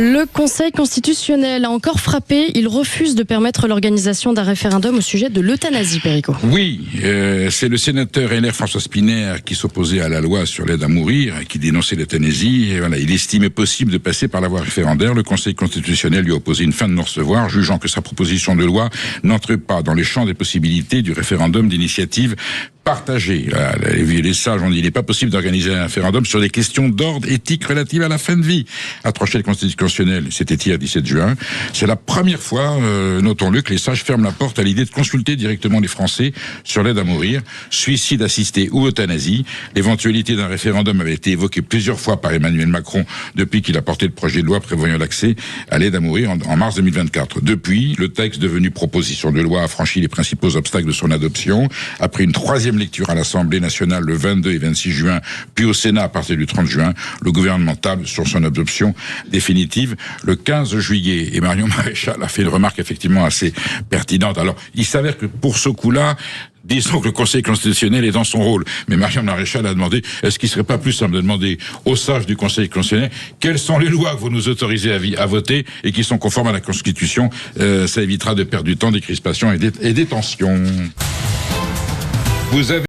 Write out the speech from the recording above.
Le Conseil constitutionnel a encore frappé. Il refuse de permettre l'organisation d'un référendum au sujet de l'euthanasie, Perico. Oui, c'est le sénateur LR François Spinner qui s'opposait à la loi sur l'aide à mourir, qui dénonçait l'euthanasie. Et voilà, il estimait possible de passer par la voie référendaire. Le Conseil constitutionnel lui a opposé une fin de non-recevoir, jugeant que sa proposition de loi n'entre pas dans les champs des possibilités du référendum d'initiative partagée. Les sages ont dit qu'il n'est pas possible d'organiser un référendum sur des questions d'ordre éthique relatives à la fin de vie. A tranché le constitutionnel, c'était hier 17 juin. C'est la première fois, notons-le, que les sages ferment la porte à l'idée de consulter directement les Français sur l'aide à mourir, suicide assisté ou euthanasie. L'éventualité d'un référendum avait été évoquée plusieurs fois par Emmanuel Macron depuis qu'il a porté le projet de loi prévoyant l'accès à l'aide à mourir en mars 2024. Depuis, le texte devenu proposition de loi a franchi les principaux obstacles de son adoption. Après une troisième lecture à l'Assemblée nationale le 22 et 26 juin, puis au Sénat à partir du 30 juin, le gouvernement table sur son adoption définitive le 15 juillet. Et Marion Maréchal a fait une remarque effectivement assez pertinente. Alors, il s'avère que pour ce coup-là, disons que le Conseil constitutionnel est dans son rôle. Mais Marion Maréchal a demandé, est-ce qu'il ne serait pas plus simple de demander aux sages du Conseil constitutionnel quelles sont les lois que vous nous autorisez à voter et qui sont conformes à la Constitution. Ça évitera de perdre du temps, des crispations et des tensions. Vous avez